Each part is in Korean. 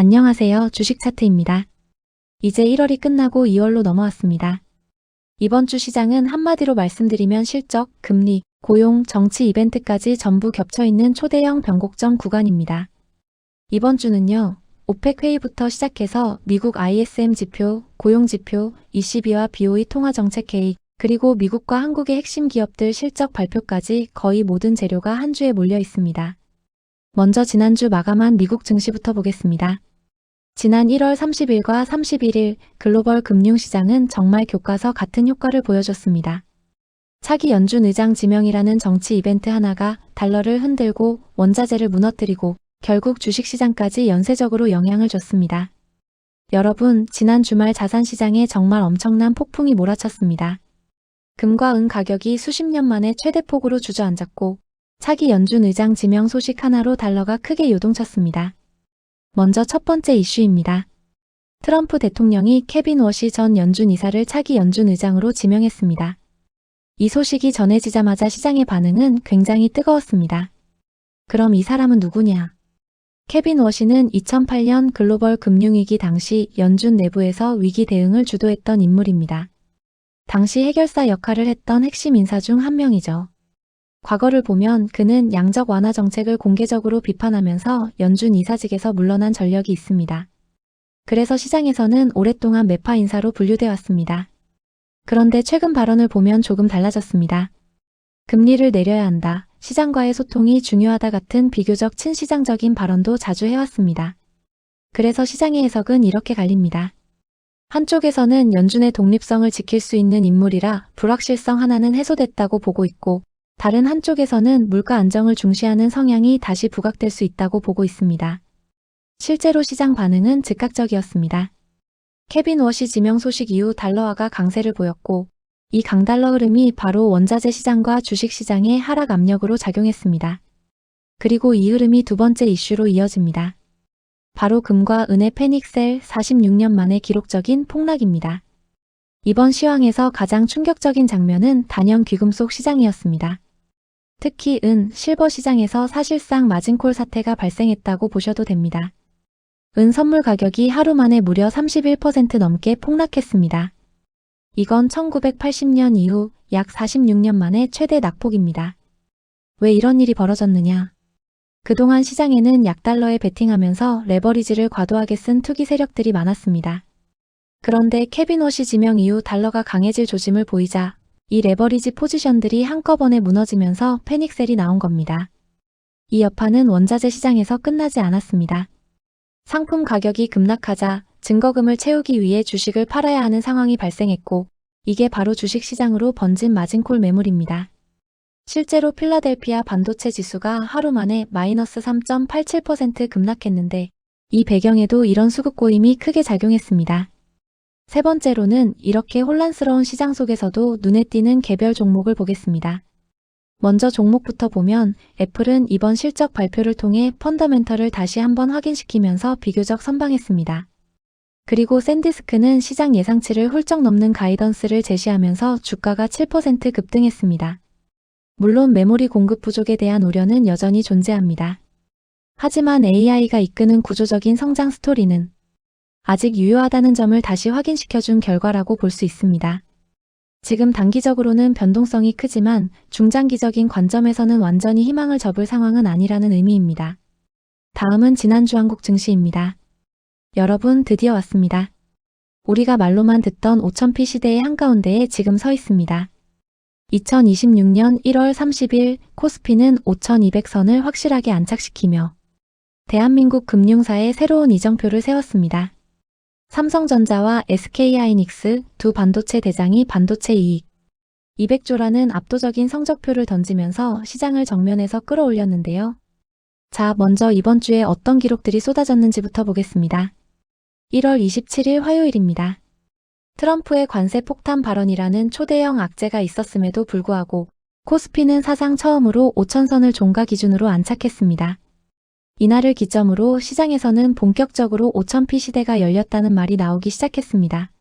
안녕하세요. 주식 차트입니다. 이제 1월이 끝나고 2월로 넘어왔습니다. 이번 주 시장은 한마디로 말씀드리면 실적, 금리, 고용, 정치 이벤트까지 전부 겹쳐있는 초대형 변곡점 구간입니다. 이번 주는요, 오펙 회의부터 시작해서 미국 ISM 지표, 고용 지표, ECB와 BOE 통화정책 회의, 그리고 미국과 한국의 핵심 기업들 실적 발표까지 거의 모든 재료가 한 주에 몰려 있습니다. 먼저 지난주 마감한 미국 증시부터 보겠습니다. 지난 1월 30일과 31일 글로벌 금융시장은 정말 교과서 같은 효과를 보여줬습니다. 차기 연준 의장 지명이라는 정치 이벤트 하나가 달러를 흔들고 원자재를 무너뜨리고 결국 주식시장까지 연쇄적으로 영향을 줬습니다. 여러분, 지난 주말 자산시장에 정말 엄청난 폭풍이 몰아쳤습니다. 금과 은 가격이 수십 년 만에 최대폭으로 주저앉았고 차기 연준 의장 지명 소식 하나로 달러가 크게 요동쳤습니다. 먼저 첫 번째 이슈입니다. 트럼프 대통령이 케빈 워시 전 연준 이사를 차기 연준 의장으로 지명했습니다. 이 소식이 전해지자마자 시장의 반응은 굉장히 뜨거웠습니다. 그럼 이 사람은 누구냐? 케빈 워시는 2008년 글로벌 금융위기 당시 연준 내부에서 위기 대응을 주도했던 인물입니다. 당시 해결사 역할을 했던 핵심 인사 중 한 명이죠. 과거를 보면 그는 양적 완화 정책을 공개적으로 비판하면서 연준 이사직에서 물러난 전력이 있습니다. 그래서 시장에서는 오랫동안 매파 인사로 분류돼 왔습니다. 그런데 최근 발언을 보면 조금 달라졌습니다. 금리를 내려야 한다, 시장과의 소통이 중요하다 같은 비교적 친시장적인 발언도 자주 해왔습니다. 그래서 시장의 해석은 이렇게 갈립니다. 한쪽에서는 연준의 독립성을 지킬 수 있는 인물이라 불확실성 하나는 해소됐다고 보고 있고, 다른 한쪽에서는 물가 안정을 중시하는 성향이 다시 부각될 수 있다고 보고 있습니다. 실제로 시장 반응은 즉각적이었습니다. 케빈 워시 지명 소식 이후 달러화가 강세를 보였고, 이 강달러 흐름이 바로 원자재 시장과 주식 시장의 하락 압력으로 작용했습니다. 그리고 이 흐름이 두 번째 이슈로 이어집니다. 바로 금과 은의 패닉셀 46년 만의 기록적인 폭락입니다. 이번 시황에서 가장 충격적인 장면은 단연 귀금속 시장이었습니다. 특히 은, 실버 시장에서 사실상 마진콜 사태가 발생했다고 보셔도 됩니다. 은 선물 가격이 하루 만에 무려 31% 넘게 폭락했습니다. 이건 1980년 이후 약 46년 만에 최대 낙폭입니다. 왜 이런 일이 벌어졌느냐? 그동안 시장에는 약달러에 베팅하면서 레버리지를 과도하게 쓴 투기 세력들이 많았습니다. 그런데 케빈 워시 지명 이후 달러가 강해질 조짐을 보이자 이 레버리지 포지션들이 한꺼번에 무너지면서 패닉셀이 나온 겁니다. 이 여파는 원자재 시장에서 끝나지 않았습니다. 상품 가격이 급락하자 증거금을 채우기 위해 주식을 팔아야 하는 상황이 발생했고, 이게 바로 주식 시장으로 번진 마진콜 매물입니다. 실제로 필라델피아 반도체 지수가 하루 만에 마이너스 3.87% 급락했는데, 이 배경에도 이런 수급 고임이 크게 작용했습니다. 세 번째로는 이렇게 혼란스러운 시장 속에서도 눈에 띄는 개별 종목을 보겠습니다. 먼저 종목부터 보면 애플은 이번 실적 발표를 통해 펀더멘털을 다시 한번 확인시키면서 비교적 선방했습니다. 그리고 샌디스크는 시장 예상치를 훌쩍 넘는 가이던스를 제시하면서 주가가 7% 급등했습니다. 물론 메모리 공급 부족에 대한 우려는 여전히 존재합니다. 하지만 AI가 이끄는 구조적인 성장 스토리는 아직 유효하다는 점을 다시 확인시켜준 결과라고 볼 수 있습니다. 지금 단기적으로는 변동성이 크지만 중장기적인 관점에서는 완전히 희망을 접을 상황은 아니라는 의미입니다. 다음은 지난주 한국 증시입니다. 여러분, 드디어 왔습니다. 우리가 말로만 듣던 5000p 시대의 한가운데에 지금 서 있습니다. 2026년 1월 30일 코스피는 5200선을 확실하게 안착시키며 대한민국 금융사의 새로운 이정표를 세웠습니다. 삼성전자와 SK하이닉스 두 반도체 대장이 반도체 이익 200조라는 압도적인 성적표를 던지면서 시장을 정면에서 끌어올렸는데요. 자, 먼저 이번 주에 어떤 기록들이 쏟아졌는지부터 보겠습니다. 1월 27일 화요일입니다. 트럼프의 관세 폭탄 발언이라는 초대형 악재가 있었음에도 불구하고 코스피는 사상 처음으로 5000선을 종가 기준으로 안착했습니다. 이날을 기점으로 시장에서는 본격적으로 5000p 시대가 열렸다는 말이 나오기 시작했습니다.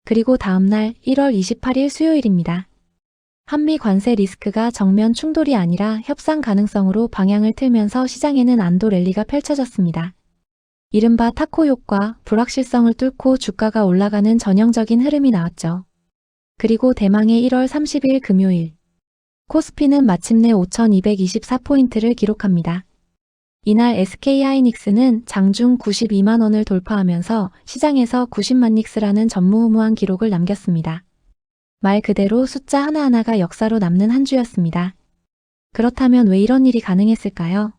그리고 다음날 1월 28일 수요일입니다. 한미 관세 리스크가 정면 충돌이 아니라 협상 가능성으로 방향을 틀면서 시장에는 안도 랠리가 펼쳐졌습니다. 이른바 타코 효과, 불확실성을 뚫고 주가가 올라가는 전형적인 흐름이 나왔죠. 그리고 대망의 1월 30일 금요일. 코스피는 마침내 5,224포인트를 기록합니다. 이날 SK하이닉스는 장중 92만 원을 돌파하면서 시장에서 90만 닉스라는 전무후무한 기록을 남겼습니다. 말 그대로 숫자 하나하나가 역사로 남는 한 주였습니다. 그렇다면 왜 이런 일이 가능했을까요?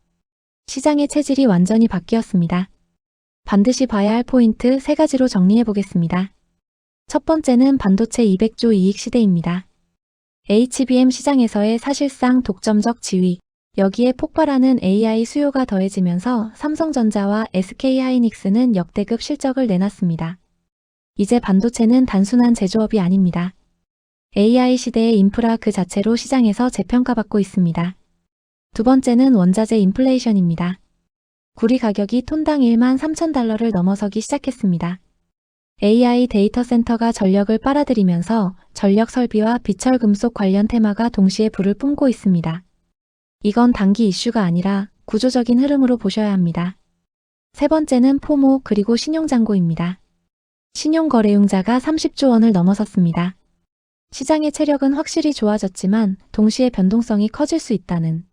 시장의 체질이 완전히 바뀌었습니다. 반드시 봐야 할 포인트 3가지로 정리해 보겠습니다. 첫 번째는 반도체 200조 이익 시대입니다. HBM 시장에서의 사실상 독점적 지위, 여기에 폭발하는 AI 수요가 더해지면서 삼성전자와 SK하이닉스는 역대급 실적을 내놨습니다. 이제 반도체는 단순한 제조업이 아닙니다. AI 시대의 인프라 그 자체로 시장에서 재평가받고 있습니다. 두 번째는 원자재 인플레이션입니다. 구리 가격이 톤당 13,000달러를 넘어서기 시작했습니다. AI 데이터 센터가 전력을 빨아들이면서 전력 설비와 비철금속 관련 테마가 동시에 불을 뿜고 있습니다. 이건 단기 이슈가 아니라 구조적인 흐름으로 보셔야 합니다. 세 번째는 포모 그리고 신용잔고입니다. 신용거래융자가 30조 원을 넘어섰습니다. 시장의 체력은 확실히 좋아졌지만 동시에 변동성이 커질 수 있다는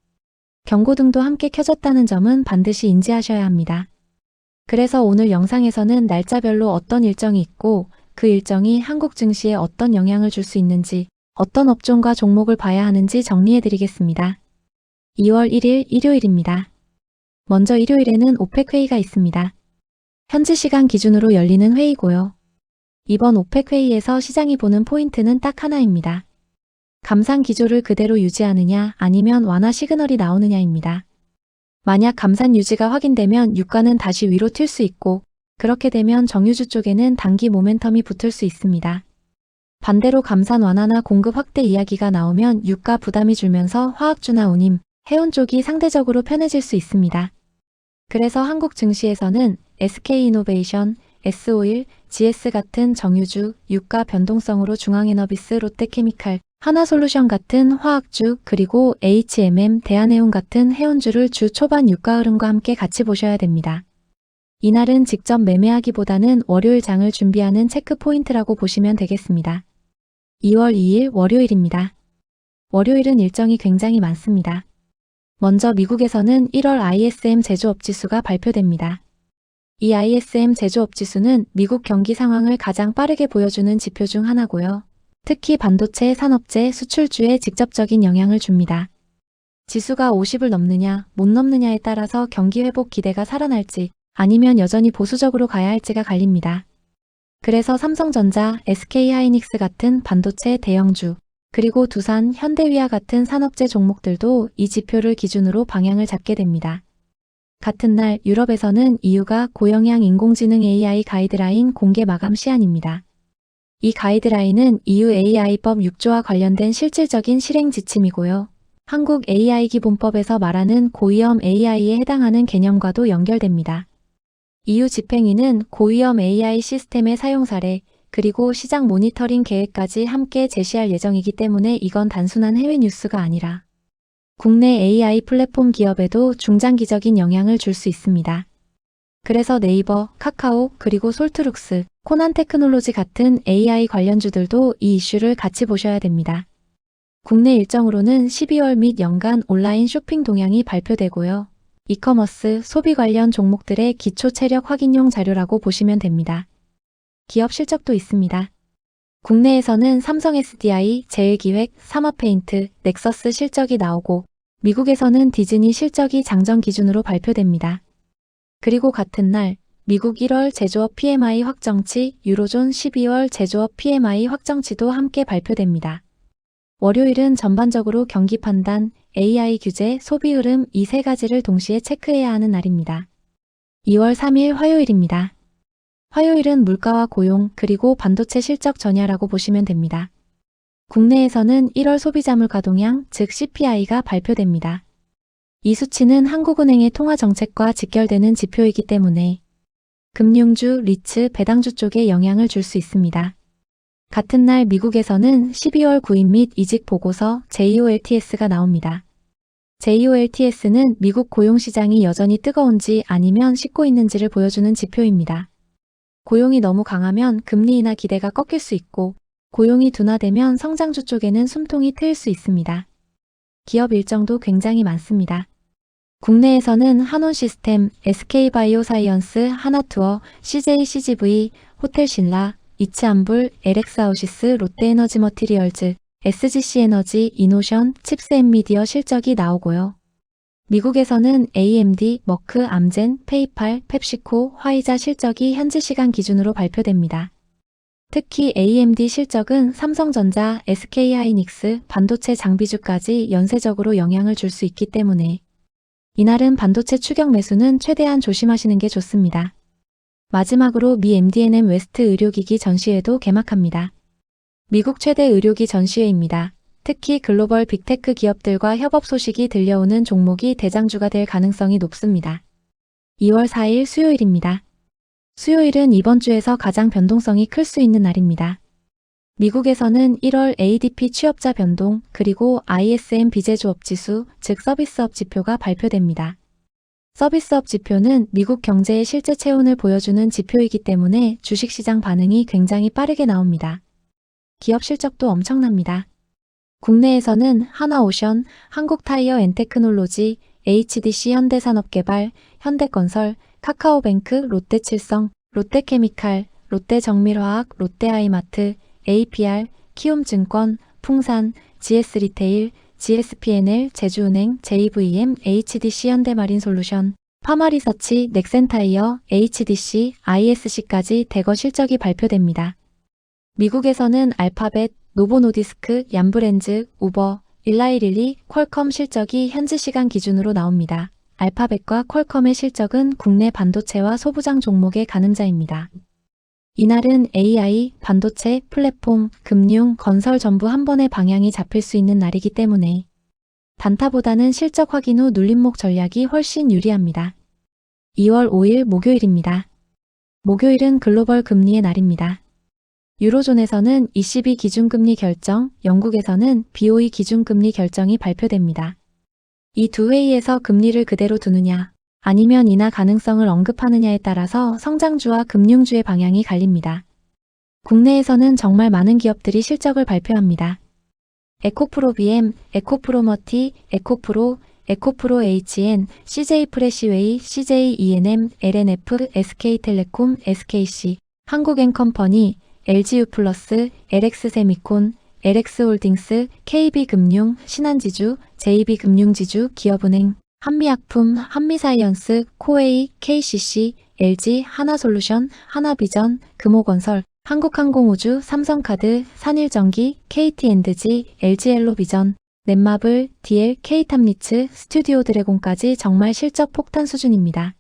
경고등도 함께 켜졌다는 점은 반드시 인지하셔야 합니다. 그래서 오늘 영상에서는 날짜별로 어떤 일정이 있고 그 일정이 한국 증시에 어떤 영향을 줄 수 있는지, 어떤 업종과 종목을 봐야 하는지 정리해드리겠습니다. 2월 1일 일요일입니다. 먼저 일요일에는 오펙 회의가 있습니다. 현지 시간 기준으로 열리는 회의고요. 이번 오펙 회의에서 시장이 보는 포인트는 딱 하나입니다. 감산 기조를 그대로 유지하느냐 아니면 완화 시그널이 나오느냐입니다. 만약 감산 유지가 확인되면 유가는 다시 위로 튈 수 있고 그렇게 되면 정유주 쪽에는 단기 모멘텀이 붙을 수 있습니다. 반대로 감산 완화나 공급 확대 이야기가 나오면 유가 부담이 줄면서 화학주나 운임, 해운 쪽이 상대적으로 편해질 수 있습니다. 그래서 한국 증시에서는 SK이노베이션, S-오일, GS 같은 정유주, 유가 변동성으로 중앙에너비스, 롯데케미칼, 하나솔루션 같은 화학주, 그리고 HMM, 대한해운 같은 해운주를 주 초반 유가 흐름과 함께 같이 보셔야 됩니다. 이날은 직접 매매하기보다는 월요일 장을 준비하는 체크 포인트라고 보시면 되겠습니다. 2월 2일 월요일입니다. 월요일은 일정이 굉장히 많습니다. 먼저 미국에서는 1월 ISM 제조업 지수가 발표됩니다. 이 ISM 제조업 지수는 미국 경기 상황을 가장 빠르게 보여주는 지표 중 하나고요. 특히 반도체 산업재 수출주에 직접적인 영향을 줍니다. 지수가 50을 넘느냐 못 넘느냐에 따라서 경기 회복 기대가 살아날지 아니면 여전히 보수적으로 가야 할지가 갈립니다. 그래서 삼성전자, SK하이닉스 같은 반도체 대형주, 그리고 두산, 현대위아 같은 산업재 종목들도 이 지표를 기준으로 방향을 잡게 됩니다. 같은 날 유럽에서는 EU가 고영향 인공지능 AI 가이드라인 공개 마감 시한입니다. 이 가이드라인은 EU AI법 6조와 관련된 실질적인 실행 지침이고요. 한국 AI 기본법에서 말하는 고위험 AI에 해당하는 개념과도 연결됩니다. EU 집행위는 고위험 AI 시스템의 사용 사례, 그리고 시장 모니터링 계획까지 함께 제시할 예정이기 때문에 이건 단순한 해외 뉴스가 아니라 국내 AI 플랫폼 기업에도 중장기적인 영향을 줄 수 있습니다. 그래서 네이버, 카카오, 그리고 솔트룩스, 코난테크놀로지 같은 AI 관련주들도 이 이슈를 같이 보셔야 됩니다. 국내 일정으로는 12월 및 연간 온라인 쇼핑 동향이 발표되고요. 이커머스, 소비 관련 종목들의 기초 체력 확인용 자료라고 보시면 됩니다. 기업 실적도 있습니다. 국내에서는 삼성 SDI, 제일기획, 삼화페인트, 넥서스 실적이 나오고 미국에서는 디즈니 실적이 장전 기준으로 발표됩니다. 그리고 같은 날 미국 1월 제조업 PMI 확정치, 유로존 12월 제조업 PMI 확정치도 함께 발표됩니다. 월요일은 전반적으로 경기 판단, AI 규제, 소비 흐름 이 세 가지를 동시에 체크해야 하는 날입니다. 2월 3일 화요일입니다. 화요일은 물가와 고용 그리고 반도체 실적 전야라고 보시면 됩니다. 국내에서는 1월 소비자물 가동량, 즉 CPI가 발표됩니다. 이 수치는 한국은행의 통화정책과 직결되는 지표이기 때문에 금융주, 리츠, 배당주 쪽에 영향을 줄 수 있습니다. 같은 날 미국에서는 12월 구인 및 이직 보고서 JOLTS가 나옵니다. JOLTS는 미국 고용시장이 여전히 뜨거운지 아니면 식고 있는지를 보여주는 지표입니다. 고용이 너무 강하면 금리 인하 기대가 꺾일 수 있고, 고용이 둔화되면 성장주 쪽에는 숨통이 트일 수 있습니다. 기업 일정도 굉장히 많습니다. 국내에서는 한온시스템, SK바이오사이언스, 하나투어, CJCGV, 호텔신라, 이츠안불, LX아웃시스, 롯데에너지머티리얼즈, SGC에너지, 이노션, 칩스앤미디어 실적이 나오고요. 미국에서는 AMD, 머크, 암젠, 페이팔, 펩시코, 화이자 실적이 현지 시간 기준으로 발표됩니다. 특히 AMD 실적은 삼성전자, SK하이닉스, 반도체 장비주까지 연쇄적으로 영향을 줄 수 있기 때문에 이날은 반도체 추격 매수는 최대한 조심하시는 게 좋습니다. 마지막으로 미 MD&M 웨스트 의료기기 전시회도 개막합니다. 미국 최대 의료기 전시회입니다. 특히 글로벌 빅테크 기업들과 협업 소식이 들려오는 종목이 대장주가 될 가능성이 높습니다. 2월 4일 수요일입니다. 수요일은 이번 주에서 가장 변동성이 클 수 있는 날입니다. 미국에서는 1월 ADP 취업자 변동, 그리고 ISM 비제조업 지수, 즉 서비스업 지표가 발표됩니다. 서비스업 지표는 미국 경제의 실제 체온을 보여주는 지표이기 때문에 주식시장 반응이 굉장히 빠르게 나옵니다. 기업 실적도 엄청납니다. 국내에서는 하나오션, 한국타이어앤테크놀로지, HDC 현대산업개발, 현대건설, 카카오뱅크, 롯데칠성, 롯데케미칼, 롯데정밀화학, 롯데아이마트, APR, 키움증권, 풍산, GS리테일, GSPNL, 제주은행, JVM, HDC 현대마린솔루션, 파마리서치, 넥센타이어, HDC, ISC까지 대거 실적이 발표됩니다. 미국에서는 알파벳, 노보노디스크, 얀브렌즈, 우버, 일라이릴리, 퀄컴 실적이 현지 시간 기준으로 나옵니다. 알파벳과 퀄컴의 실적은 국내 반도체와 소부장 종목의 가늠자입니다. 이날은 AI, 반도체, 플랫폼, 금융, 건설 전부 한 번에 방향이 잡힐 수 있는 날이기 때문에 단타보다는 실적 확인 후 눌림목 전략이 훨씬 유리합니다. 2월 5일 목요일입니다. 목요일은 글로벌 금리의 날입니다. 유로존에서는 ECB 기준금리 결정, 영국에서는 BOE 기준금리 결정이 발표됩니다. 이 두 회의에서 금리를 그대로 두느냐, 아니면 인하 가능성을 언급하느냐에 따라서 성장주와 금융주의 방향이 갈립니다. 국내에서는 정말 많은 기업들이 실적을 발표합니다. 에코프로비엠, 에코프로머티, 에코프로, 에코프로 HN, CJ프레시웨이, CJENM, LNF, SK텔레콤, SKC, 한국앤컴퍼니, LG유플러스, LX세미콘, LX홀딩스, KB금융, 신한지주, JB금융지주, 기업은행, 한미약품, 한미사이언스, 코웨이, KCC, LG, 하나솔루션, 하나비전, 금호건설, 한국항공우주, 삼성카드, 산일전기, KT엔드지, LG엘로비전, 넷마블, DL, K탐리츠, 스튜디오 드래곤까지 정말 실적 폭탄 수준입니다.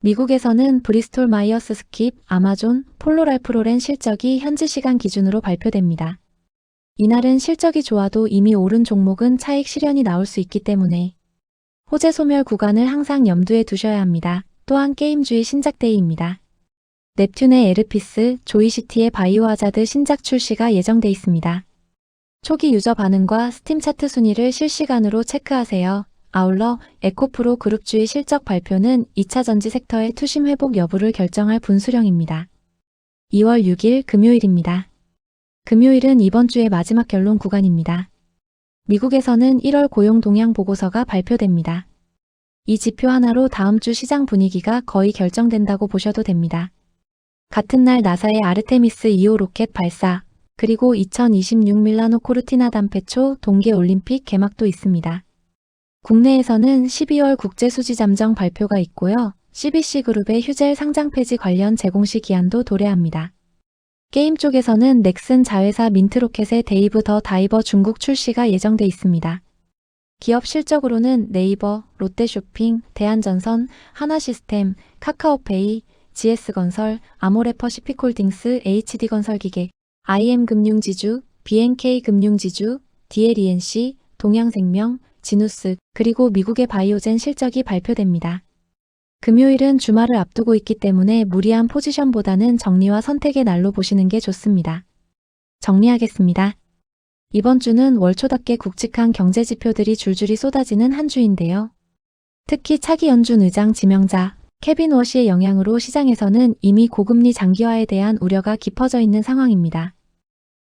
미국에서는 브리스톨 마이어스 스킵, 아마존, 폴로랄프로렌 실적이 현지 시간 기준으로 발표됩니다. 이날은 실적이 좋아도 이미 오른 종목은 차익 실현이 나올 수 있기 때문에 호재 소멸 구간을 항상 염두에 두셔야 합니다. 또한 게임주의 신작데이입니다. 넵튠의 에르피스, 조이시티의 바이오하자드 신작 출시가 예정돼 있습니다. 초기 유저 반응과 스팀 차트 순위를 실시간으로 체크하세요. 아울러 에코프로 그룹주의 실적 발표는 2차 전지 섹터의 투심 회복 여부를 결정할 분수령입니다. 2월 6일 금요일입니다. 금요일은 이번 주의 마지막 결론 구간입니다. 미국에서는 1월 고용 동향 보고서가 발표됩니다. 이 지표 하나로 다음 주 시장 분위기가 거의 결정된다고 보셔도 됩니다. 같은 날 나사의 아르테미스 2호 로켓 발사, 그리고 2026 밀라노 코르티나 단페초 동계올림픽 개막도 있습니다. 국내에서는 12월 국제수지잠정 발표가 있고요. CBC그룹의 휴젤 상장 폐지 관련 재공시 기한도 도래합니다. 게임 쪽에서는 넥슨 자회사 민트로켓의 데이브 더 다이버 중국 출시가 예정돼 있습니다. 기업 실적으로는 네이버, 롯데쇼핑, 대한전선, 하나시스템, 카카오페이, GS건설, 아모레퍼시픽홀딩스, HD건설기계, IM금융지주, BNK금융지주, DLENC, 동양생명, 지누스, 그리고 미국의 바이오젠 실적이 발표됩니다. 금요일은 주말을 앞두고 있기 때문에 무리한 포지션보다는 정리와 선택의 날로 보시는 게 좋습니다. 정리하겠습니다. 이번 주는 월초답게 굵직한 경제 지표들이 줄줄이 쏟아지는 한 주인데요. 특히 차기 연준 의장 지명자 케빈 워시의 영향으로 시장에서는 이미 고금리 장기화에 대한 우려가 깊어져 있는 상황입니다.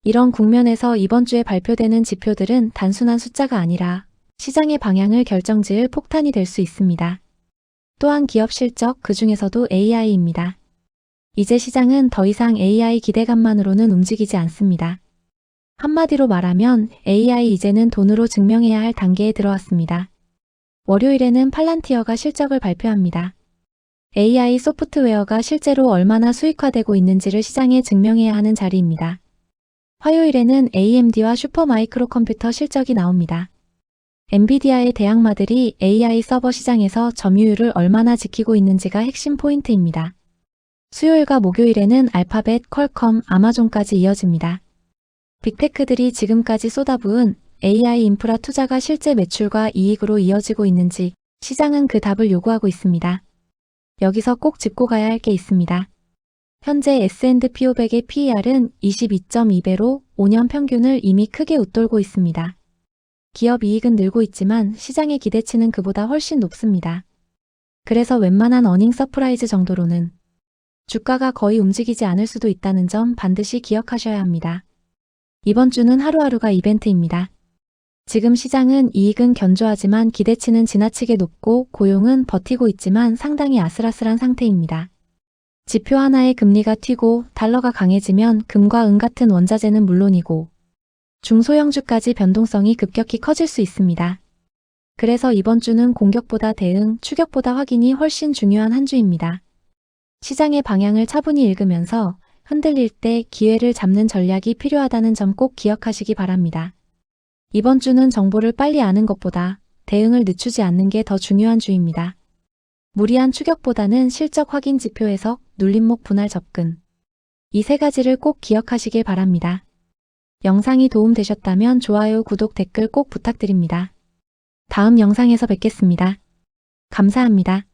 이런 국면에서 이번 주에 발표되는 지표들은 단순한 숫자가 아니라 시장의 방향을 결정지을 폭탄이 될 수 있습니다. 또한 기업 실적, 그 중에서도 AI입니다. 이제 시장은 더 이상 AI 기대감만으로는 움직이지 않습니다. 한마디로 말하면 AI 이제는 돈으로 증명해야 할 단계에 들어왔습니다. 월요일에는 팔란티어가 실적을 발표합니다. AI 소프트웨어가 실제로 얼마나 수익화되고 있는지를 시장에 증명해야 하는 자리입니다. 화요일에는 AMD와 슈퍼마이크로 컴퓨터 실적이 나옵니다. 엔비디아의 대항마들이 AI 서버 시장에서 점유율을 얼마나 지키고 있는지가 핵심 포인트입니다. 수요일과 목요일에는 알파벳, 퀄컴, 아마존까지 이어집니다. 빅테크들이 지금까지 쏟아부은 AI 인프라 투자가 실제 매출과 이익으로 이어지고 있는지 시장은 그 답을 요구하고 있습니다. 여기서 꼭 짚고 가야 할 게 있습니다. 현재 S&P 500의 PER은 22.2배로 5년 평균을 이미 크게 웃돌고 있습니다. 기업 이익은 늘고 있지만 시장의 기대치는 그보다 훨씬 높습니다. 그래서 웬만한 어닝 서프라이즈 정도로는 주가가 거의 움직이지 않을 수도 있다는 점 반드시 기억하셔야 합니다. 이번 주는 하루하루가 이벤트입니다. 지금 시장은 이익은 견조하지만 기대치는 지나치게 높고 고용은 버티고 있지만 상당히 아슬아슬한 상태입니다. 지표 하나의 금리가 튀고 달러가 강해지면 금과 은 같은 원자재는 물론이고 중소형주까지 변동성이 급격히 커질 수 있습니다. 그래서 이번 주는 공격보다 대응, 추격보다 확인이 훨씬 중요한 한 주입니다. 시장의 방향을 차분히 읽으면서 흔들릴 때 기회를 잡는 전략이 필요하다는 점 꼭 기억하시기 바랍니다. 이번 주는 정보를 빨리 아는 것보다 대응을 늦추지 않는 게 더 중요한 주입니다. 무리한 추격보다는 실적 확인 지표 해석, 눌림목 분할 접근. 이 세 가지를 꼭 기억하시길 바랍니다. 영상이 도움되셨다면 좋아요, 구독, 댓글 꼭 부탁드립니다. 다음 영상에서 뵙겠습니다. 감사합니다.